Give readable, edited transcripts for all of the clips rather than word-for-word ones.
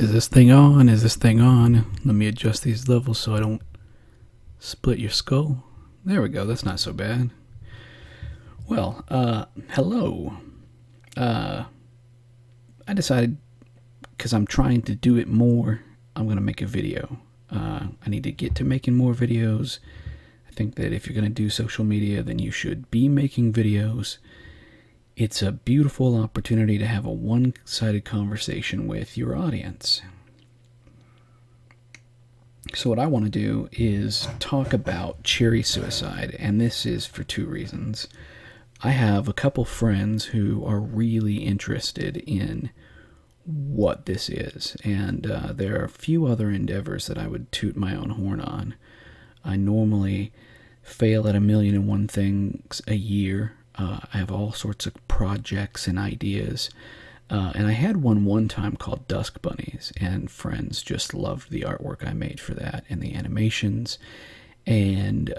Is this thing on? Is this thing on? Let me adjust these levels so I don't split your skull. There we go. That's not so bad. Well, hello. I decided, because I'm trying to do it more, I'm going to make a video. I need to get to making more videos. I think that if you're going to do social media, then you should be making videos. It's a beautiful opportunity to have a one-sided conversation with your audience. So what I want to do is talk about cherry suicide, and this is for two reasons. I have a couple friends who are really interested in what this is, and there are a few other endeavors that I would toot my own horn on. I normally fail at 1,000,001 things a year. I have all sorts of projects and ideas. And I had one time called Dusk Bunnies, and friends just loved the artwork I made for that and the animations. And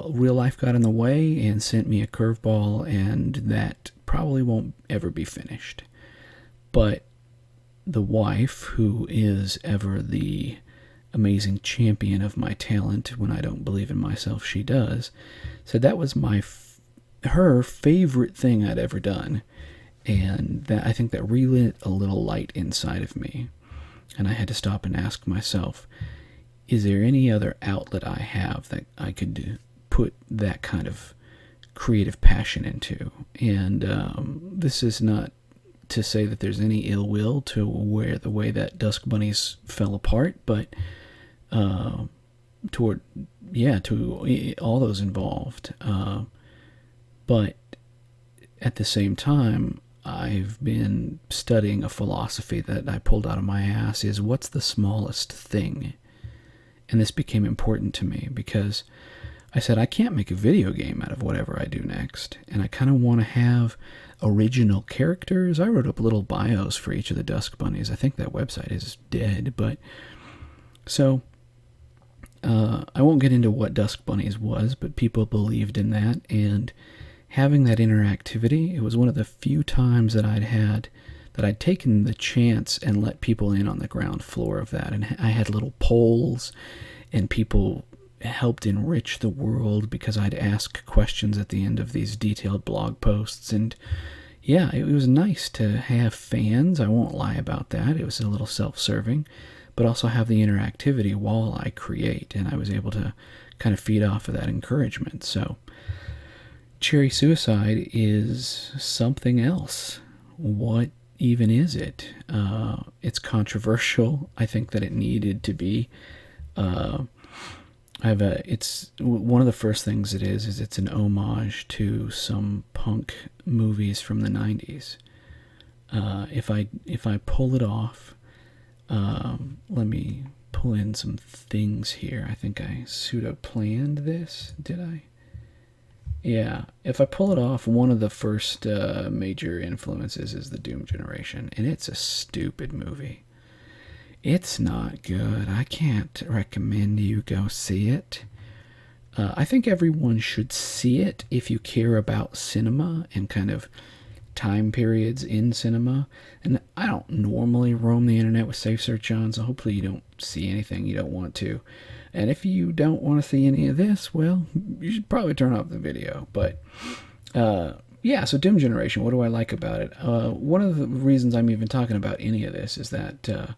real life got in the way and sent me a curveball, and that probably won't ever be finished. But the wife, who is ever the amazing champion of my talent when I don't believe in myself, she does, said that was her favorite thing I'd ever done. And that, I think that relit a little light inside of me. And I had to stop and ask myself, is there any other outlet I have that I could put that kind of creative passion into? And this is not to say that there's any ill will to the way that Dusk Bunnies fell apart, but to all those involved. But at the same time, I've been studying a philosophy that I pulled out of my ass, is what's the smallest thing? And this became important to me because I said I can't make a video game out of whatever I do next. And I kind of want to have original characters. I wrote up little bios for each of the Dusk Bunnies. I think that website is dead. But so I won't get into what Dusk Bunnies was, but people believed in that. And having that interactivity, it was one of the few times that I'd taken the chance and let people in on the ground floor of that. And I had little polls, and people helped enrich the world because I'd ask questions at the end of these detailed blog posts. And yeah, it was nice to have fans. I won't lie about that. It was a little self-serving, but also have the interactivity while I create. And I was able to kind of feed off of that encouragement. So cherry suicide is something else. What even is it? It's controversial. I think that it needed to be. It's one of the first things it is it's an homage to some punk movies from the 90s. If I pull it off, let me pull in some things here. I think I pseudo-planned this, did I? Yeah, if I pull it off, one of the first major influences is the Doom Generation, and it's a stupid movie. It's not good. I can't recommend you go see it. I think everyone should see it if you care about cinema and kind of time periods in cinema. And I don't normally roam the internet with safe search on, so hopefully you don't see anything you don't want to. And if you don't want to see any of this, well, you should probably turn off the video. But yeah, so Doom Generation, what do I like about it? One of the reasons I'm even talking about any of this is that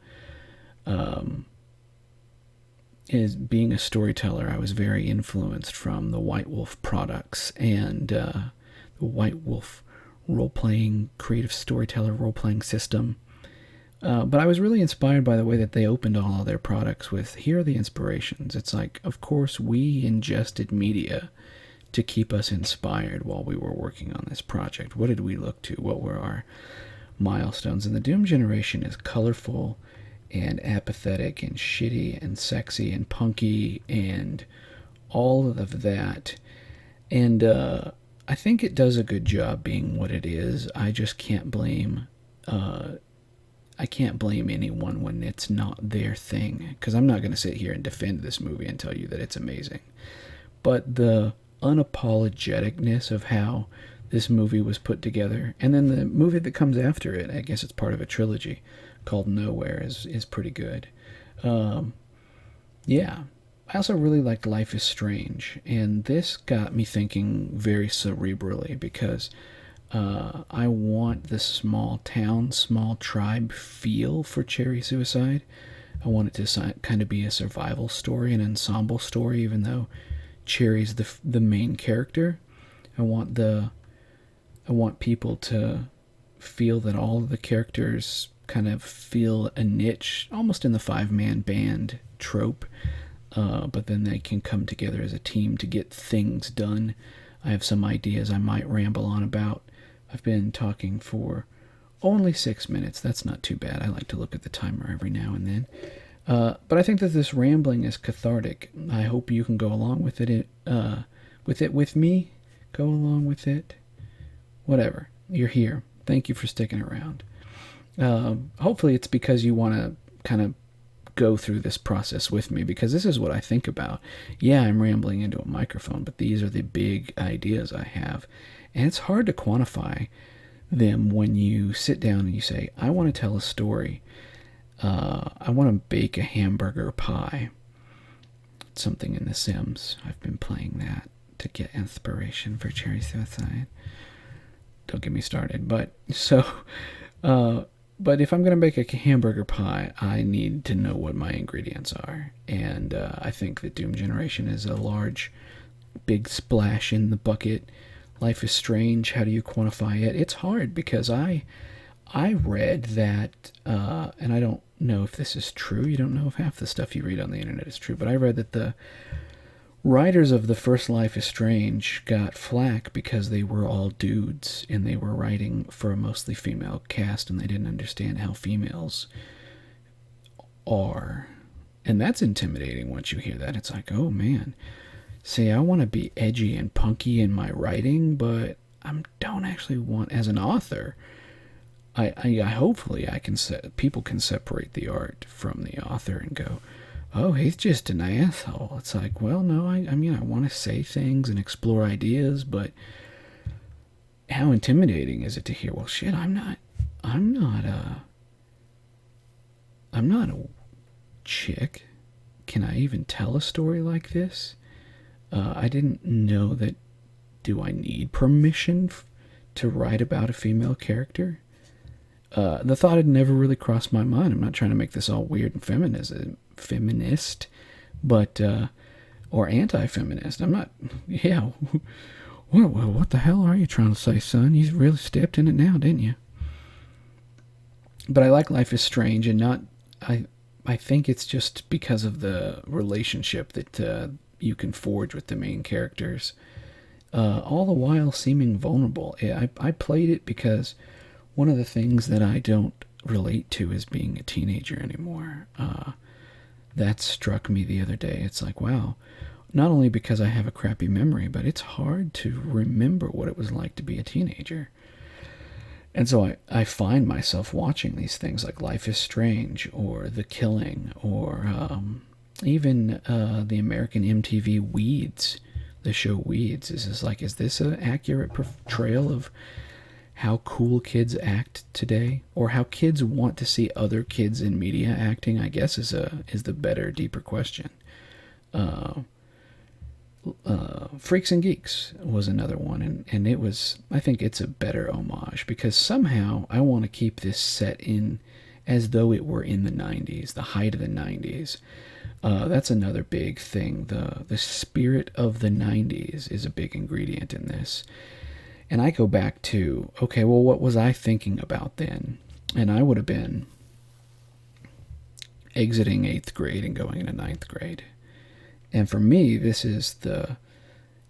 is being a storyteller, I was very influenced from the White Wolf products and the White Wolf role-playing, creative storyteller role-playing system. But I was really inspired by the way that they opened all of their products with, here are the inspirations. It's like, of course, we ingested media to keep us inspired while we were working on this project. What did we look to? What were our milestones? And the Doom Generation is colorful and apathetic and shitty and sexy and punky and all of that. And I think it does a good job being what it is. I just can't blame anyone when it's not their thing, because I'm not going to sit here and defend this movie and tell you that it's amazing. But the unapologeticness of how this movie was put together, and then the movie that comes after it, I guess it's part of a trilogy, called Nowhere is pretty good. Um, yeah. I also really liked Life is Strange, and this got me thinking very cerebrally because I want the small town, small tribe feel for Cherry Suicide. I want it to kind of be a survival story, an ensemble story, even though Cherry's the main character. I want the I want people to feel that all of the characters kind of feel a niche, almost in the five-man band trope, but then they can come together as a team to get things done. I have some ideas I might ramble on about. I've been talking for only 6 minutes. That's not too bad. I like to look at the timer every now and then. But I think that this rambling is cathartic. I hope you can go along with it. With me. Go along with it. Whatever. You're here. Thank you for sticking around. Hopefully it's because you want to kind of go through this process with me, because this is what I think about. Yeah, I'm rambling into a microphone, but these are the big ideas I have. And it's hard to quantify them when you sit down and you say, I want to tell a story. I want to bake a hamburger pie. It's something in The Sims. I've been playing that to get inspiration for Cherry Suicide. Don't get me started. But if I'm going to make a hamburger pie, I need to know what my ingredients are. And I think that Doom Generation is a large, big splash in the bucket. Life is Strange. How do you quantify it? It's hard because I read that, and I don't know if this is true. You don't know if half the stuff you read on the internet is true. But I read that the writers of the first Life is Strange got flack because they were all dudes and they were writing for a mostly female cast and they didn't understand how females are. And that's intimidating once you hear that. It's like, oh man, see, I want to be edgy and punky in my writing, but I don't actually want, as an author, I hopefully people can separate the art from the author and go, oh, he's just an asshole. It's like, well, no, I mean, I want to say things and explore ideas, but how intimidating is it to hear, well, shit, I'm not a chick. Can I even tell a story like this? I didn't know that. Do I need permission to write about a female character? The thought had never really crossed my mind. I'm not trying to make this all weird and feminist, but or anti-feminist. I'm not. Yeah. What the hell are you trying to say, son? You really stepped in it now, didn't you? But I like Life is Strange, and not. I think it's just because of the relationship that you can forge with the main characters, all the while seeming vulnerable. I played it because one of the things that I don't relate to is being a teenager anymore. That struck me the other day. It's like, wow, not only because I have a crappy memory, but it's hard to remember what it was like to be a teenager. And so I find myself watching these things like Life is Strange or The Killing or even the American MTV Weeds, the show Weeds. Is this an accurate portrayal of how cool kids act today, or how kids want to see other kids in media acting? I guess is the better, deeper question. Freaks and Geeks was another one, and it was, I think it's a better homage because somehow I want to keep this set in as though it were in the 90s, the height of the 90s. That's another big thing. The spirit of the 90s is a big ingredient in this. And I go back to, okay, well, what was I thinking about then? And I would have been exiting 8th grade and going into 9th grade. And for me, this is the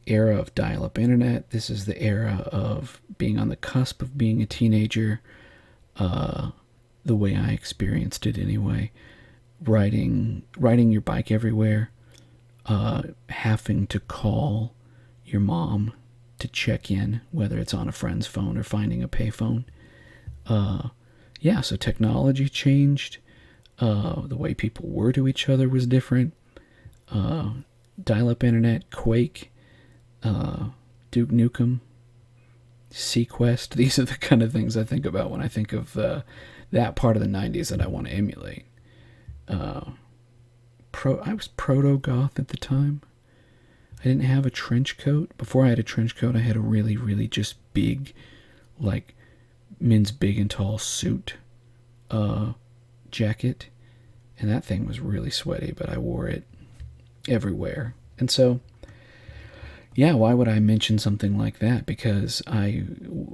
era of dial-up internet. This is the era of being on the cusp of being a teenager, the way I experienced it anyway. Riding your bike everywhere, having to call your mom to check in, whether it's on a friend's phone or finding a payphone. So technology changed. The way people were to each other was different. Dial-up internet, Quake, Duke Nukem, Sequest. These are the kind of things I think about when I think of the that part of the 90s that I want to emulate. I was proto-goth at the time. I didn't have a trench coat. Before I had a trench coat, I had a really, really just big, like, men's big and tall suit jacket. And that thing was really sweaty, but I wore it everywhere. And so, yeah, why would I mention something like that? Because I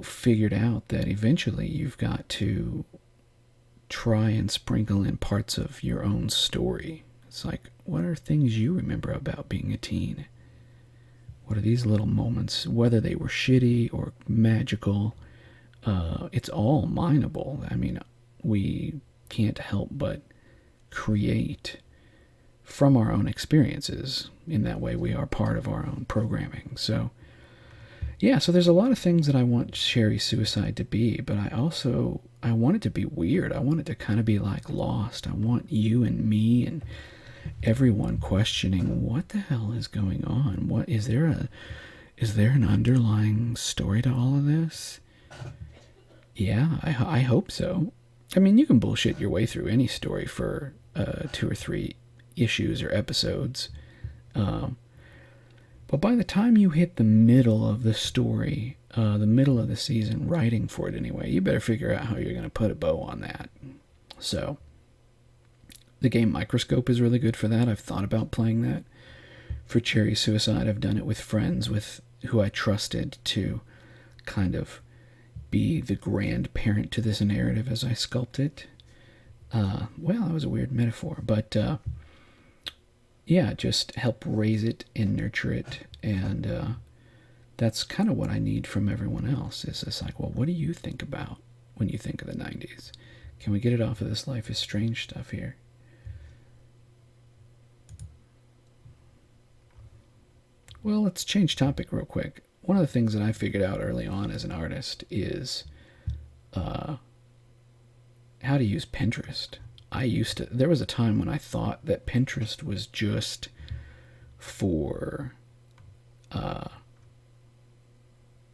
figured out that eventually you've got to try and sprinkle in parts of your own story. It's like, what are things you remember about being a teen? What are these little moments, whether they were shitty or magical? It's all mineable. I mean, we can't help but create from our own experiences. In that way, we are part of our own programming. So, yeah, so there's a lot of things that I want Cherry Suicide to be, but I want it to be weird. I want it to kind of be like Lost. I want you and me and everyone questioning, what the hell is going on? What is there an underlying story to all of this? Yeah, I hope so. I mean, you can bullshit your way through any story for 2 or 3 issues or episodes. But by the time you hit the middle of the story, the middle of the season, writing for it anyway, you better figure out how you're going to put a bow on that. So, the game Microscope is really good for that. I've thought about playing that. For Cherry Suicide, I've done it with friends who I trusted to kind of be the grandparent to this narrative as I sculpt it. Well, that was a weird metaphor, but yeah, just help raise it and nurture it, and that's kind of what I need from everyone else. Is it's like, well, what do you think about when you think of the 90s? Can we get it off of this Life is Strange stuff here? Well, let's change topic real quick. One of the things that I figured out early on as an artist is how to use Pinterest. There was a time when I thought that Pinterest was just for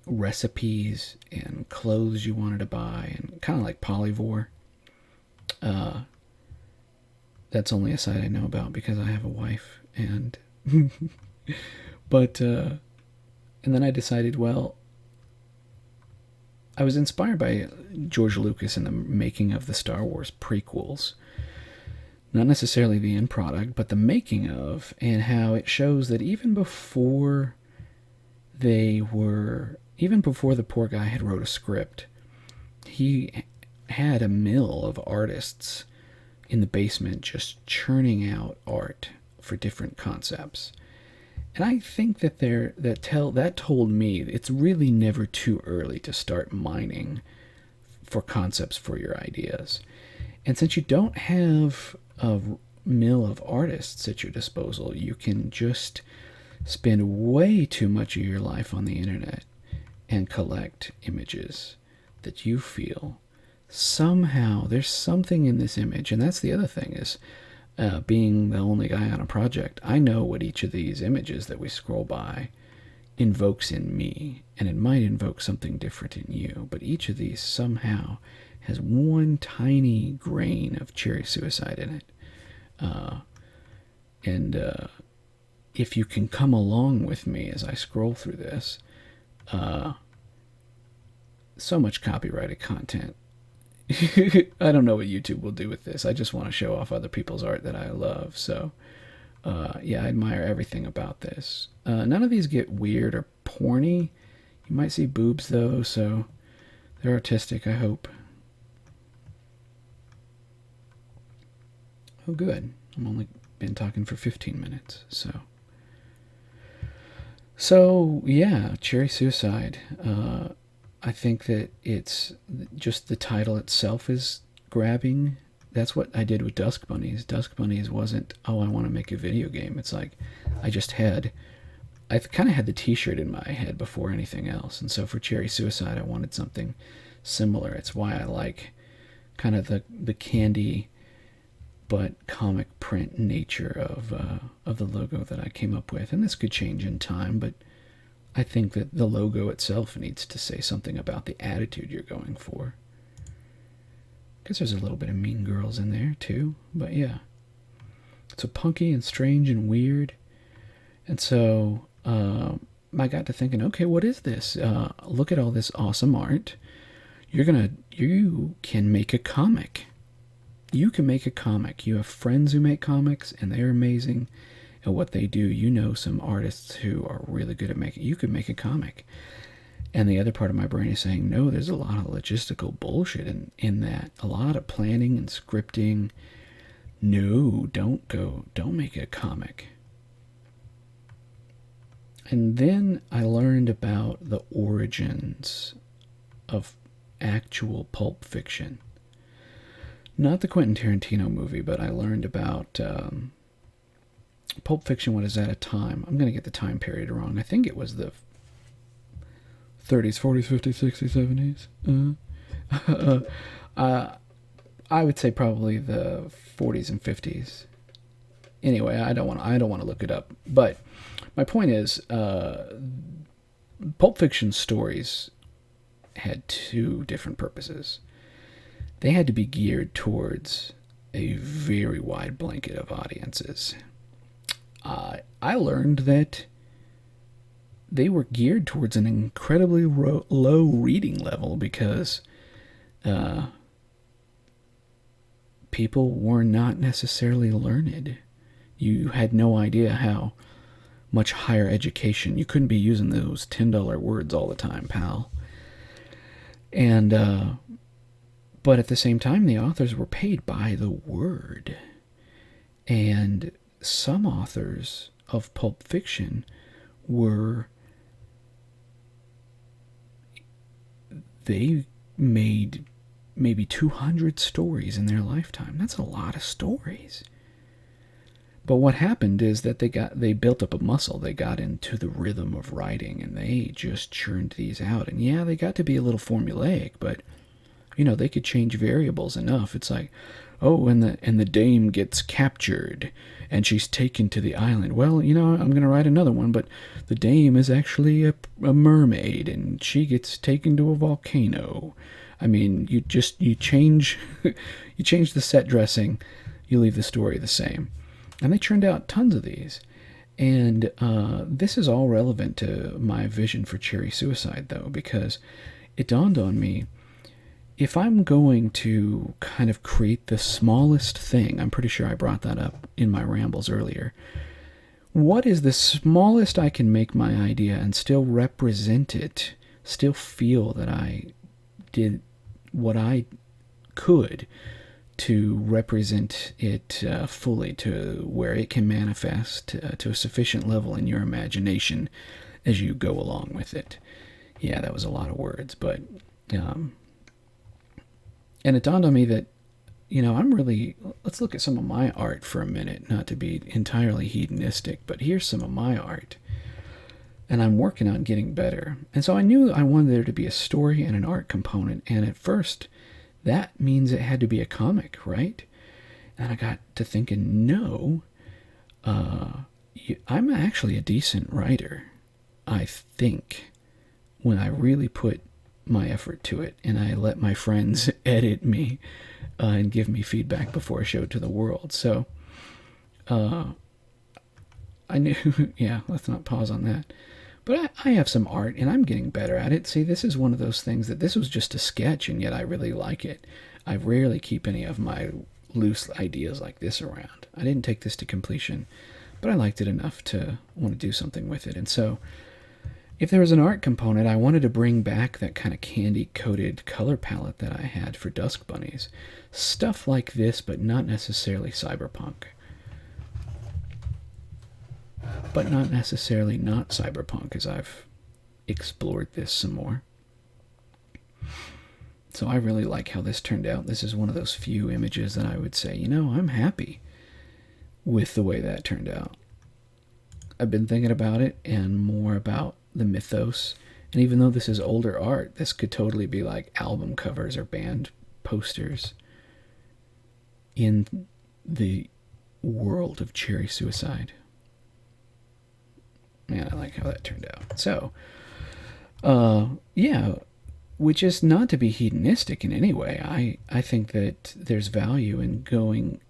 recipes and clothes you wanted to buy, and kind of like Polyvore. That's only a site I know about because I have a wife, and but and then I decided, well, I was inspired by George Lucas in the making of the Star Wars prequels. Not necessarily the end product, but the making of, and how it shows that even before the poor guy had wrote a script, he had a mill of artists in the basement just churning out art for different concepts. And I think that that told me it's really never too early to start mining for concepts for your ideas. And since you don't have a mill of artists at your disposal, you can just spend way too much of your life on the internet and collect images that you feel somehow there's something in this image. And that's the other thing is, being the only guy on a project, I know what each of these images that we scroll by invokes in me, and it might invoke something different in you, but each of these somehow has one tiny grain of Cherry Suicide in it. And if you can come along with me as I scroll through this, so much copyrighted content. I don't know what YouTube will do with this. I just want to show off other people's art that I love. So, yeah, I admire everything about this. None of these get weird or porny. You might see boobs, though, so they're artistic, I hope. Oh, good. I've only been talking for 15 minutes, so... So, yeah, Cherry Suicide. I think that it's just the title itself is grabbing. That's what I did with Dusk Bunnies. Dusk Bunnies wasn't, oh, I want to make a video game. It's like I kind of had the t-shirt in my head before anything else. And so for Cherry Suicide, I wanted something similar. It's why I like kind of the candy but comic print nature of the logo that I came up with. And this could change in time, but I think that the logo itself needs to say something about the attitude you're going for. Guess there's a little bit of Mean Girls in there too, but yeah. It's so punky and strange and weird. And so I got to thinking, okay, what is this? Look at all this awesome art. You can make a comic. You can make a comic. You have friends who make comics, and they're amazing at what they do. You know some artists who are really good at making. You could make a comic. And the other part of my brain is saying, no, there's a lot of logistical bullshit in that. A lot of planning and scripting. No, don't make a comic. And then I learned about the origins of actual pulp fiction. Not the Quentin Tarantino movie, but I learned about Pulp Fiction. What is that, a time? I'm going to get the time period wrong. I think it was the 30s, 40s, 50s, 60s, 70s. I would say probably the 40s and 50s. Anyway, I don't want to look it up. But my point is, Pulp Fiction stories had two different purposes. They had to be geared towards a very wide blanket of audiences. I learned that they were geared towards an incredibly low reading level because people were not necessarily learned. You had no idea how much higher education. You couldn't be using those $10 words all the time, pal. And but at the same time, the authors were paid by the word. And some authors of Pulp Fiction they made maybe 200 stories in their lifetime. That's a lot of stories. But what happened is that they built up a muscle. They got into the rhythm of writing, and they just churned these out. And yeah, they got to be a little formulaic, but they could change variables enough. It's like, oh, and the dame gets captured and she's taken to the island. Well, I'm going to write another one, but the dame is actually a mermaid and she gets taken to a volcano. I mean, you change you change the set dressing, you leave the story the same. And they churned out tons of these. And this is all relevant to my vision for Cherry Suicide, though, because it dawned on me, if I'm going to kind of create the smallest thing, I'm pretty sure I brought that up in my rambles earlier, what is the smallest I can make my idea and still represent it, still feel that I did what I could to represent it fully, to where it can manifest to a sufficient level in your imagination as you go along with it. Yeah, that was a lot of words, but and it dawned on me that, let's look at some of my art for a minute, not to be entirely hedonistic, but here's some of my art. And I'm working on getting better. And so I knew I wanted there to be a story and an art component. And at first, that means it had to be a comic, right? And I got to thinking, no, I'm actually a decent writer, I think, when I really put my effort to it and I let my friends edit me and give me feedback before I show it to the world. So I knew, yeah, let's not pause on that. But I have some art, and I'm getting better at it. See, this is one of those things that this was just a sketch, and yet I really like it. I rarely keep any of my loose ideas like this around. I didn't take this to completion, but I liked it enough to want to do something with it. And so if there was an art component, I wanted to bring back that kind of candy-coated color palette that I had for Dusk Bunnies. Stuff like this, but not necessarily cyberpunk. But not necessarily not cyberpunk, as I've explored this some more. So I really like how this turned out. This is one of those few images that I would say, I'm happy with the way that turned out. I've been thinking about it and more about the mythos. And even though this is older art, this could totally be like album covers or band posters in the world of Cherry Suicide. Man, I like how that turned out. So, yeah, which is not to be hedonistic in any way. I think that there's value in going,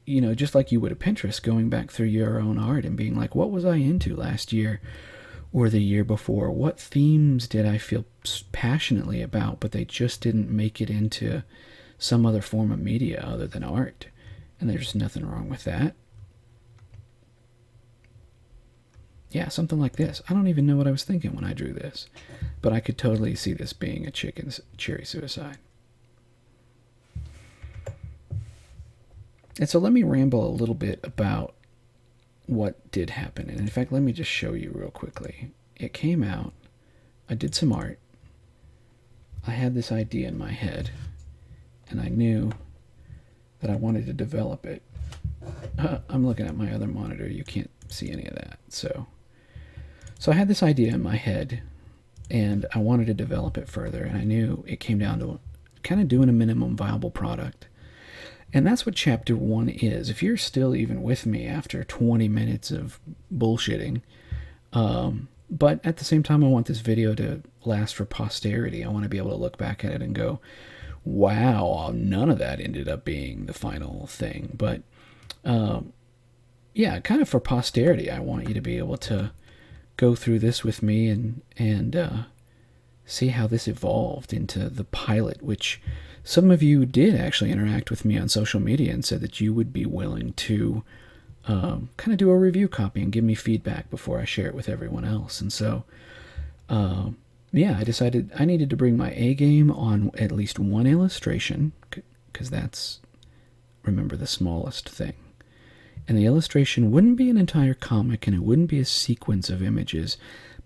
just like you would at Pinterest, going back through your own art and being like, what was I into last year or the year before? What themes did I feel passionately about, but they just didn't make it into some other form of media other than art? And there's nothing wrong with that. Yeah, something like this. I don't even know what I was thinking when I drew this, but I could totally see this being a chicken's cherry suicide. And so let me ramble a little bit about what did happen. And in fact, let me just show you real quickly. It came out, I did some art, I had this idea in my head, and I knew that I wanted to develop it. I'm looking at my other monitor, you can't see any of that. So I had this idea in my head, and I wanted to develop it further, and I knew it came down to kind of doing a minimum viable product. And that's what Chapter 1 is. If you're still even with me after 20 minutes of bullshitting, but at the same time, I want this video to last for posterity. I want to be able to look back at it and go, wow, none of that ended up being the final thing. But yeah, kind of for posterity, I want you to be able to go through this with me and see how this evolved into the pilot, which some of you did actually interact with me on social media and said that you would be willing to kind of do a review copy and give me feedback before I share it with everyone else. And so, yeah, I decided I needed to bring my A game on at least one illustration, because that's, remember, the smallest thing. And the illustration wouldn't be an entire comic, and it wouldn't be a sequence of images,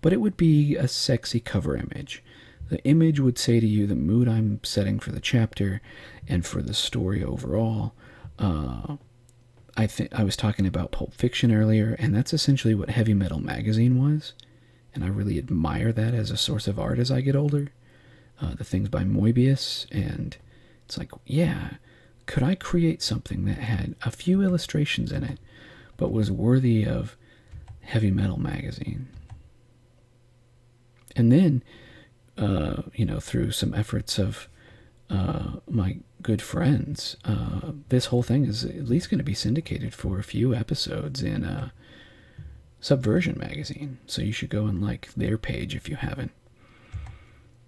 but it would be a sexy cover image. The image would say to you the mood I'm setting for the chapter and for the story overall. I think I was talking about Pulp Fiction earlier, and that's essentially what Heavy Metal Magazine was. And I really admire that as a source of art as I get older. The things by Moebius, and it's like, yeah, could I create something that had a few illustrations in it, but was worthy of Heavy Metal Magazine? And then, through some efforts of my good friends, this whole thing is at least going to be syndicated for a few episodes in Subversion magazine. So you should go and like their page if you haven't.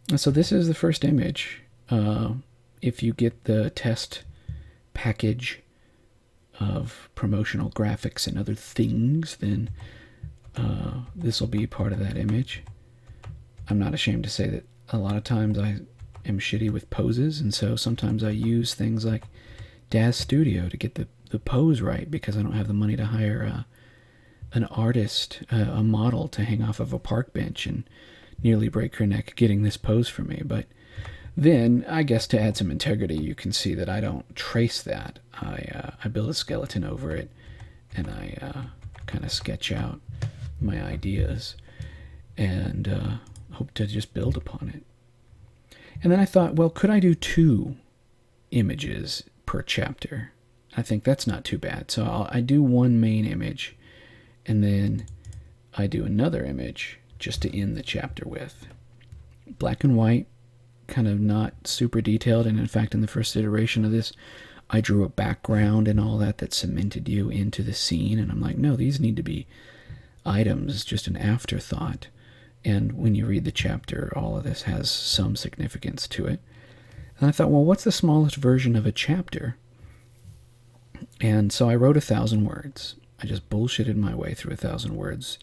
And so this is the first image. If you get the test package of promotional graphics and other things, then this will be part of that image. I'm not ashamed to say that a lot of times I am shitty with poses, and so sometimes I use things like Daz Studio to get the pose right, because I don't have the money to hire an artist, a model to hang off of a park bench and nearly break her neck getting this pose for me. But then, I guess to add some integrity, you can see that I don't trace that. I build a skeleton over it, and I kind of sketch out my ideas, and hope to just build upon it. And then I thought, well, could I do 2 images per chapter? I think that's not too bad. So I do one main image, and then I do another image just to end the chapter with. Black and white, kind of not super detailed, and in fact, in the first iteration of this, I drew a background and all that cemented you into the scene, and I'm like, no, these need to be items, just an afterthought. And when you read the chapter, all of this has some significance to it. And I thought, well, what's the smallest version of a chapter? And so I wrote 1,000 words. I just bullshitted my way through 1,000 words.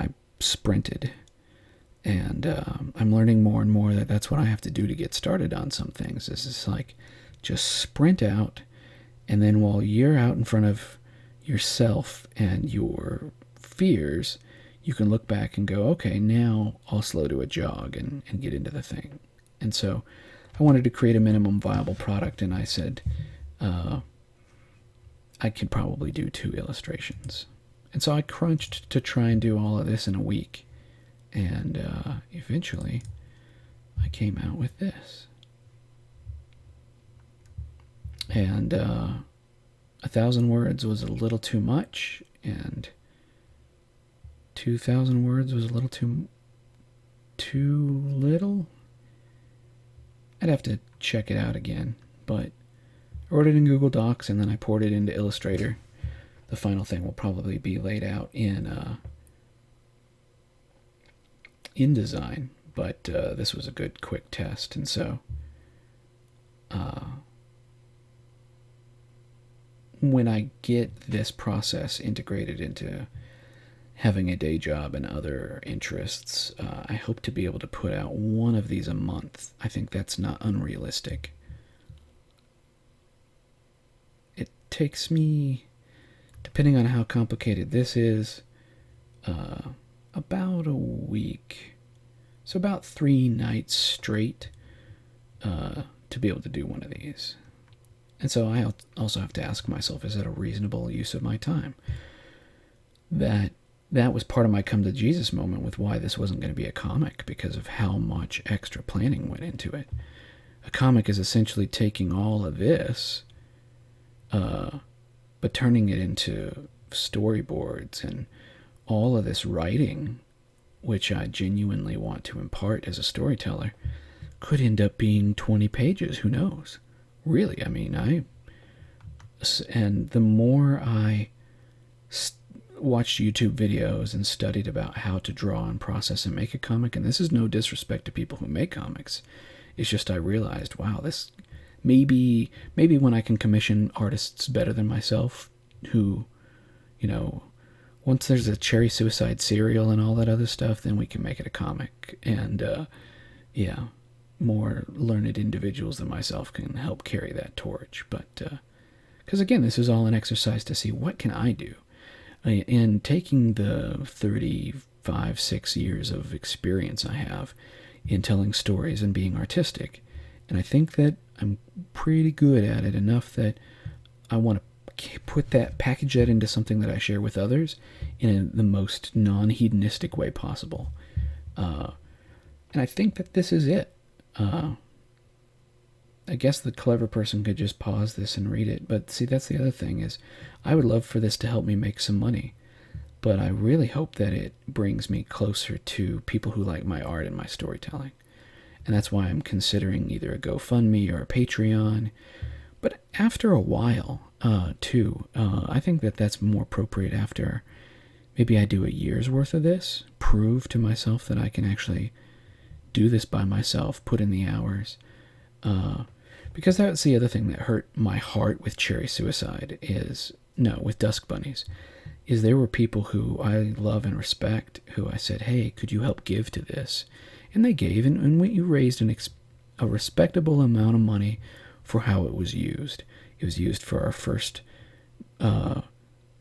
I sprinted. And I'm learning more and more that that's what I have to do to get started on some things. Is it's like, just sprint out. And then while you're out in front of yourself and your fears, you can look back and go, okay, now I'll slow to a jog and get into the thing. And so I wanted to create a minimum viable product, and I said I could probably do 2 illustrations. And so I crunched to try and do all of this in a week. And eventually I came out with this. And 1,000 words was a little too much, and 2,000 words was a little too little. I'd have to check it out again, but I wrote it in Google Docs and then I poured it into Illustrator. The final thing will probably be laid out in InDesign, but this was a good quick test, and so when I get this process integrated into having a day job and other interests, I hope to be able to put out one of these a month. I think that's not unrealistic. It takes me, depending on how complicated this is, about a week. So about 3 nights straight to be able to do one of these. And so I also have to ask myself, is that a reasonable use of my time? That was part of my come to Jesus moment with why this wasn't going to be a comic, because of how much extra planning went into it. A comic is essentially taking all of this, but turning it into storyboards and all of this writing, which I genuinely want to impart as a storyteller, could end up being 20 pages. Who knows? Really, I mean, and the more I watched YouTube videos and studied about how to draw and process and make a comic, and this is no disrespect to people who make comics, it's just I realized, wow, this maybe when I can commission artists better than myself who, once there's a cherry suicide cereal and all that other stuff, then we can make it a comic. And more learned individuals than myself can help carry that torch. But because again, this is all an exercise to see what can I do. And taking the 35-6 years of experience I have in telling stories and being artistic, and I think that I'm pretty good at it enough that I want to package that into something that I share with others in the most non-hedonistic way possible. And I think that this is it. I guess the clever person could just pause this and read it, but see, that's the other thing, is I would love for this to help me make some money, but I really hope that it brings me closer to people who like my art and my storytelling. And that's why I'm considering either a GoFundMe or a Patreon. But after a while, too, I think that that's more appropriate after maybe I do a year's worth of this, prove to myself that I can actually do this by myself, put in the hours. Because that's the other thing that hurt my heart with Cherry Suicide with Dusk Bunnies, is there were people who I love and respect who I said, hey, could you help give to this? And they gave, and we raised a respectable amount of money for how it was used. It was used for our first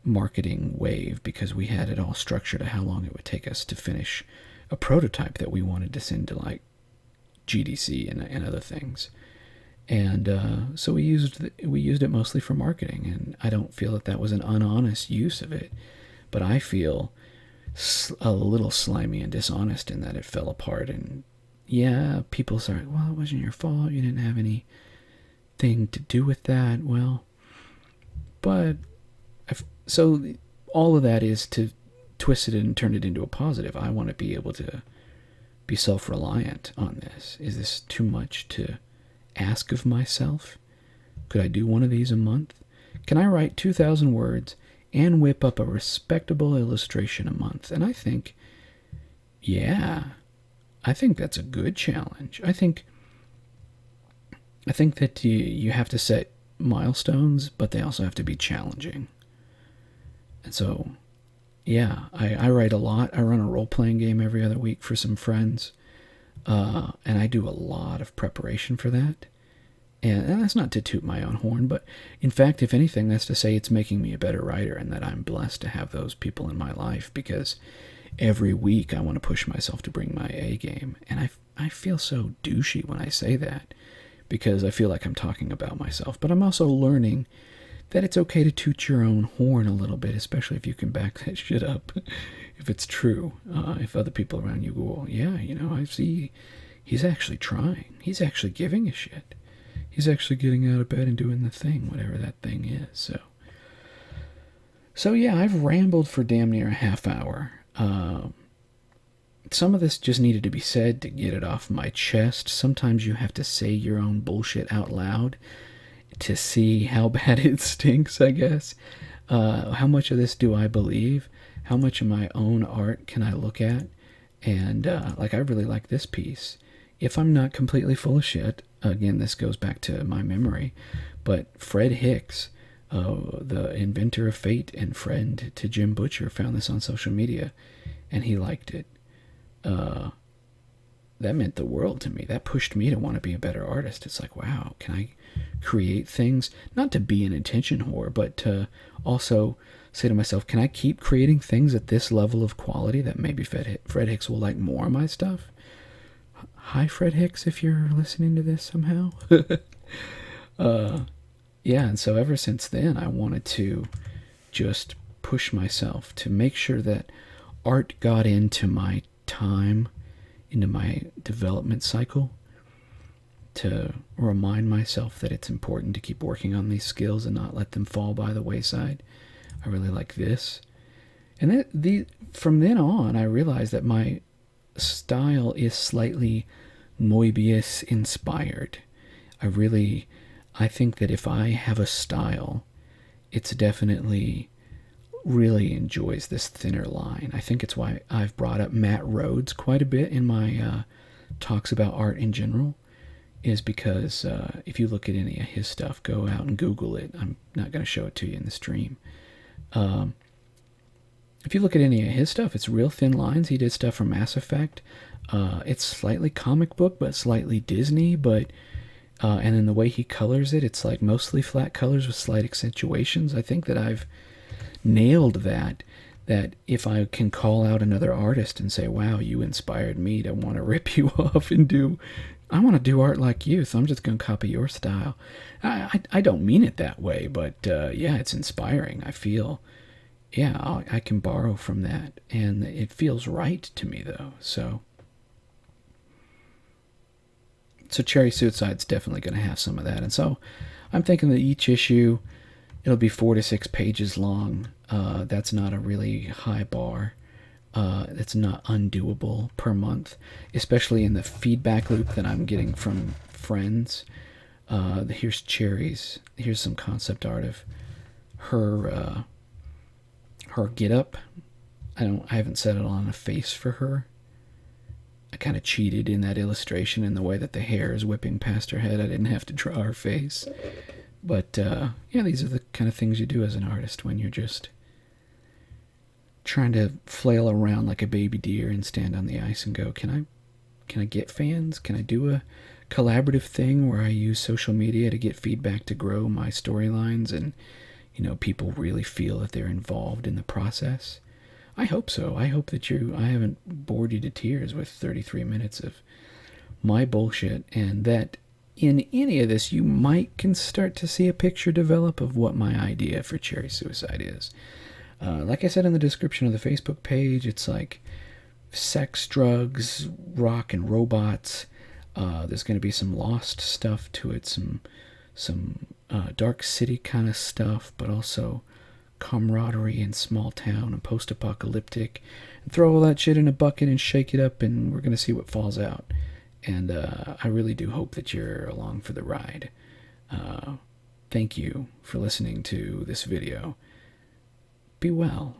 marketing wave, because we had it all structured to how long it would take us to finish a prototype that we wanted to send to like GDC and other things. And so we used it mostly for marketing, and I don't feel that was an unhonest use of it, but I feel a little slimy and dishonest in that it fell apart. And yeah, people say, well, it wasn't your fault, you didn't have anything to do with that. Well, but so all of that is to twist it and turn it into a positive. I want to be able to be self-reliant on this. Is this too much to ask of myself? Could I do one of these a month? Can I write 2,000 words and whip up a respectable illustration a month? And I think that's a good challenge. I think that you have to set milestones, but they also have to be challenging. And so, yeah, I write a lot. I run a role-playing game every other week for some friends. And I do a lot of preparation for that. And that's not to toot my own horn, but in fact, if anything, that's to say it's making me a better writer, and that I'm blessed to have those people in my life, because every week I want to push myself to bring my A game. And I feel so douchey when I say that, because I feel like I'm talking about myself. But I'm also learning that it's okay to toot your own horn a little bit, especially if you can back that shit up. If it's true, if other people around you go, yeah, I see he's actually trying. He's actually giving a shit. He's actually getting out of bed and doing the thing, whatever that thing is. So yeah, I've rambled for damn near a half hour. some of this just needed to be said to get it off my chest. Sometimes you have to say your own bullshit out loud to see how bad it stinks, I guess. How much of this do I believe? How much of my own art can I look at? And like, I really like this piece. If I'm not completely full of shit, again, this goes back to my memory, but Fred Hicks, the inventor of Fate and friend to Jim Butcher, found this on social media, and he liked it. That meant the world to me. That pushed me to want to be a better artist. It's like, wow, can I create things? Not to be an attention whore, but to also say to myself, can I keep creating things at this level of quality that maybe Fred Hicks will like more of my stuff? Hi, Fred Hicks, if you're listening to this somehow. Yeah, and so ever since then, I wanted to just push myself to make sure that art got into my time, into my development cycle, to remind myself that it's important to keep working on these skills and not let them fall by the wayside. I really like this. And from then on, I realized that my style is slightly Moebius inspired. I think that if I have a style, it's definitely really enjoys this thinner line. I think it's why I've brought up Matt Rhodes quite a bit in my talks about art in general, is because if you look at any of his stuff, go out and Google it. I'm not going to show it to you in the stream. If you look at any of his stuff, it's real thin lines. He did stuff for Mass Effect. It's slightly comic book, but slightly Disney, but and then the way he colors it, it's like mostly flat colors with slight accentuations. I think that I've nailed that if I can call out another artist and say, wow, you inspired me to want to rip you off and I want to do art like you, so I'm just going to copy your style. I don't mean it that way, but yeah, it's inspiring. I feel, yeah, I can borrow from that, and it feels right to me, though. So Cherry Suicide's definitely going to have some of that. And so I'm thinking that each issue, it'll be 4 to 6 pages long. That's not a really high bar. It's not undoable per month, especially in the feedback loop that I'm getting from friends. Here's Cherry's. Here's some concept art of her get up. I haven't set it on a face for her. I kind of cheated in that illustration in the way that the hair is whipping past her head. I didn't have to draw her face. But, yeah, these are the kind of things you do as an artist when you're just trying to flail around like a baby deer and stand on the ice and go, can I get fans? Can I do a collaborative thing where I use social media to get feedback to grow my storylines and, people really feel that they're involved in the process? I hope so. I hope that I haven't bored you to tears with 33 minutes of my bullshit, and that in any of this you can start to see a picture develop of what my idea for Cherry Suicide is. Like I said in the description of the Facebook page, it's like sex, drugs, rock, and robots. There's going to be some Lost stuff to it, some Dark City kind of stuff, but also camaraderie and small town and post-apocalyptic, and throw all that shit in a bucket and shake it up, and we're going to see what falls out. And I really do hope that you're along for the ride. Thank you for listening to this video. Be well.